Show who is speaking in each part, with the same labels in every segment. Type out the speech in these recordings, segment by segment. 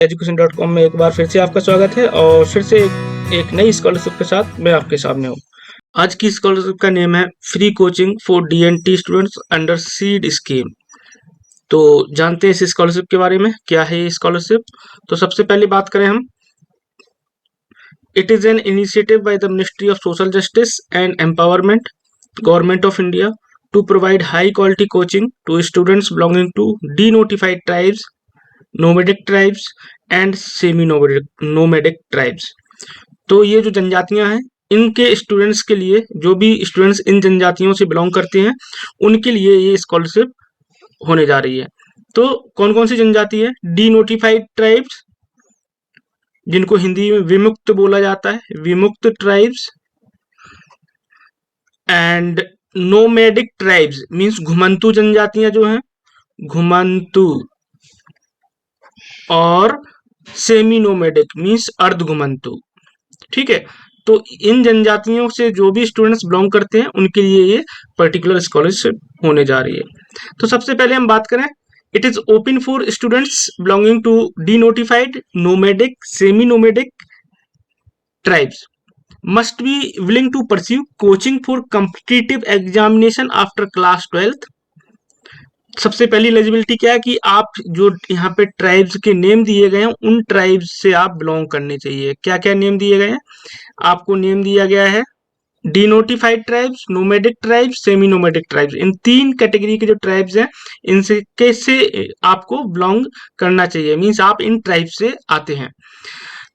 Speaker 1: education.com में एक बार फिर से आपका स्वागत है और फिर से एक नई स्कॉलरशिप के साथ मैं आपके सामने हूँ। आज की स्कॉलरशिप का नेम है free coaching for DNT students under seed scheme. तो जानते हैं इस स्कॉलरशिप के बारे में, क्या है ये स्कॉलरशिप। तो सबसे पहले बात करें हम, it is an initiative by the ministry of social justice and empowerment, government of India, to provide high quality coaching to students belonging to denotified tribes, nomadic tribes and semi nomadic tribes. तो ये जो जनजातियां हैं, इनके students के लिए, जो भी students in जनजातियों से बिलोंग करते हैं, उनके लिए ये स्कॉलरशिप होने जा रही है। तो कौन कौन सी जनजाति है? डी नोटिफाइड ट्राइब्स, जिनको हिंदी में विमुक्त बोला जाता है, विमुक्त tribes, and nomadic tribes means घुमंतु जनजातियां जो हैं, घुमंतु, और सेमी नोमैडिक मीन्स अर्ध घुमंतु। ठीक है, तो इन जनजातियों से जो भी स्टूडेंट्स बिलोंग करते हैं, उनके लिए ये पर्टिकुलर स्कॉलरशिप होने जा रही है। तो सबसे पहले हम बात करें, it is open for students belonging to denotified, nomadic, semi nomadic tribes must be willing to pursue coaching for competitive examination after class 12th। सबसे पहली एलिजिबिलिटी क्या है कि आप जो यहाँ पे ट्राइब्स के नेम दिए गए हैं, उन ट्राइब्स से आप बिलोंग करने चाहिए। क्या क्या नेम दिए गए हैं? आपको नेम दिया गया है denotified tribes, nomadic tribes, semi nomadic tribes. इन तीन कैटेगरी के जो ट्राइब्स हैं, इनसे कैसे आपको बिलोंग करना चाहिए, मीन्स आप इन ट्राइब्स से आते हैं।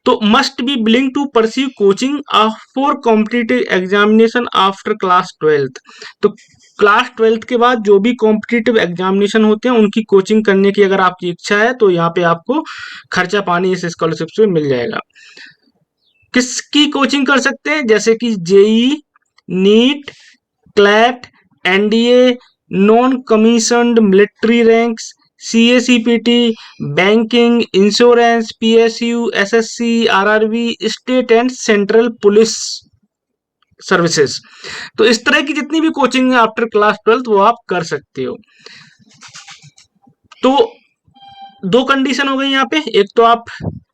Speaker 1: तो must be willing to pursue coaching for competitive examination after class 12th। तो क्लास 12th के बाद जो भी कॉम्पिटिटिव एग्जामिनेशन होते हैं, उनकी कोचिंग करने की अगर आपकी इच्छा है, तो यहाँ पे आपको खर्चा पानी इस स्कॉलरशिप से मिल जाएगा। किसकी कोचिंग कर सकते हैं? जैसे कि JEE, NEET, CLAT, NDA, non commissioned military ranks, CACPT, banking, insurance, PSU, SSC, RRB, state and central police services. तो इस तरह की जितनी भी कोचिंग है आफ्टर क्लास 12th, वो आप कर सकते हो। तो दो कंडीशन हो गई यहाँ पे, एक तो आप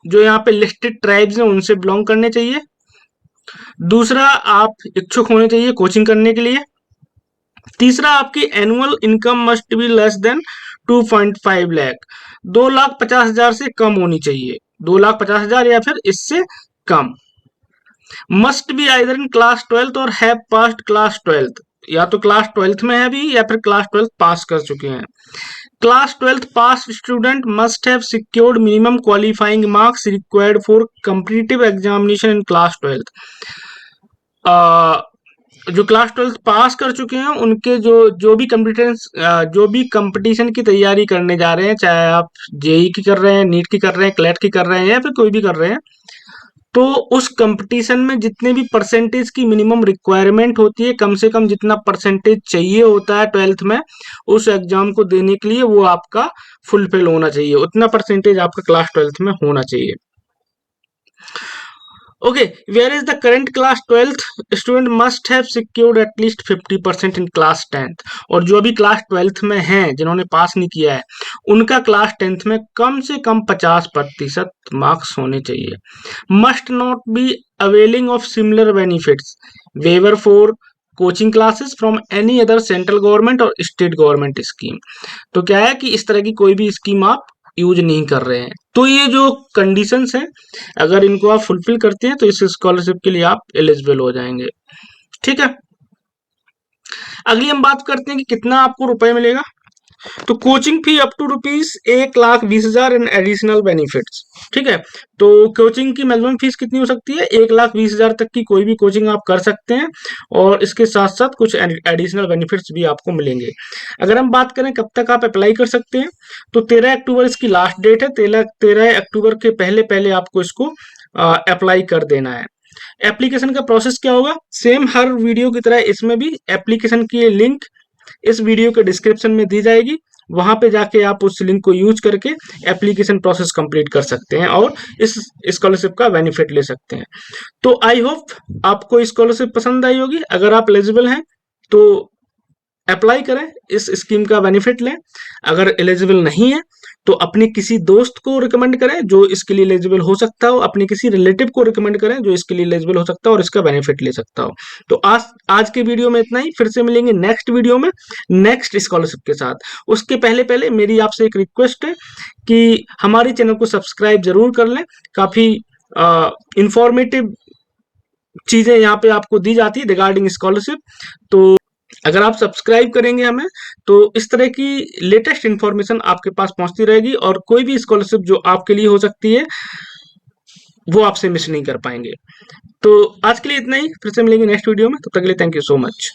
Speaker 1: जो यहाँ पे लिस्टेड ट्राइब्स हैं उनसे बिलोंग करने चाहिए, दूसरा आप इच्छुक होने चाहिए कोचिंग करने के लिए, तीसरा आपकी annual income must be less than 2.5 lakh, 2,50,000 से कम होनी चाहिए, 2,50,000 या फिर इससे कम। Must be either in class 12th or have passed class 12th, या तो क्लास 12th में है अभी या फिर क्लास 12th पास कर चुके हैं। Class 12th pass student must have secured minimum qualifying marks required for competitive examination in class 12th। जो क्लास 12th पास कर चुके हैं, उनके जो भी कंपटीशन की तैयारी करने जा रहे हैं, चाहे आप जेई की कर रहे हैं, नीट की कर रहे हैं, क्लैट की कर रहे हैं, या फिर कोई भी कर रहे हैं, तो उस कंपटीशन में जितने भी परसेंटेज की मिनिमम रिक्वायरमेंट होती है, कम से कम जितना परसेंटेज चाहिए होता है 12th में उस एग्जाम को देने के लिए, वो आपका फुलफिल होना चाहिए, उतना परसेंटेज आपका क्लास 12th में होना चाहिए। Okay, whereas the current class 12th student must have secured at least 50% in class 10th। और जो अभी क्लास 12th में हैं, जिन्होंने पास नहीं किया है, उनका क्लास 10th में कम से कम 50% मार्क्स होने चाहिए। Must not be availing of similar benefits, waiver for coaching classes from any other central government और स्टेट गवर्नमेंट स्कीम। तो क्या है कि इस तरह की कोई भी स्कीम आप यूज नहीं कर रहे हैं। तो ये जो कंडीशंस हैं, अगर इनको आप फुलफिल करते हैं, तो इस स्कॉलरशिप के लिए आप एलिजिबल हो जाएंगे। ठीक है, अगली हम बात करते हैं कि कितना आपको रुपए मिलेगा। तो coaching fee up to ₹1,20,000 in additional benefits. ठीक है, तो कोचिंग की मैक्सिमम फीस कितनी हो सकती है? 1,20,000 तक की कोई भी कोचिंग आप कर सकते हैं, और इसके साथ साथ कुछ एडिशनल बेनिफिट्स भी आपको मिलेंगे। अगर हम बात करें कब तक आप अप्लाई कर सकते हैं, तो 13 अक्टूबर इसकी लास्ट डेट है। 13 अक्टूबर के पहले पहले आपको इसको अप्लाई कर देना है। एप्लीकेशन का प्रोसेस क्या होगा? सेम हर वीडियो की तरह इसमें भी एप्लीकेशन की लिंक इस वीडियो के डिस्क्रिप्शन में दी जाएगी, वहां पे जाके आप उस लिंक को यूज करके एप्लीकेशन प्रोसेस कंप्लीट कर सकते हैं और इस स्कॉलरशिप का बेनिफिट ले सकते हैं। तो आई होप आपको स्कॉलरशिप पसंद आई होगी। अगर आप एलिजिबल हैं तो अप्लाई करें, इस स्कीम का बेनिफिट लें। अगर एलिजिबल नहीं है तो अपने किसी दोस्त को रिकमेंड करें जो इसके लिए एलिजिबल हो सकता हो, अपने किसी रिलेटिव को रिकमेंड करें जो इसके लिए एलिजिबल हो सकता हो और इसका बेनिफिट ले सकता हो। तो आज आज के वीडियो में इतना ही, फिर से मिलेंगे नेक्स्ट वीडियो में नेक्स्ट स्कॉलरशिप के साथ। उसके पहले पहले मेरी आपसे एक रिक्वेस्ट है कि हमारे चैनल को सब्सक्राइब जरूर कर लें। काफी इंफॉर्मेटिव चीजें यहाँ पे आपको दी जाती है रिगार्डिंग स्कॉलरशिप। तो अगर आप सब्सक्राइब करेंगे हमें तो इस तरह की लेटेस्ट इंफॉर्मेशन आपके पास पहुंचती रहेगी और कोई भी स्कॉलरशिप जो आपके लिए हो सकती है वो आपसे मिस नहीं कर पाएंगे। तो आज के लिए इतना ही, फिर से मिलेंगे नेक्स्ट वीडियो में, तब तक के लिए थैंक यू सो मच।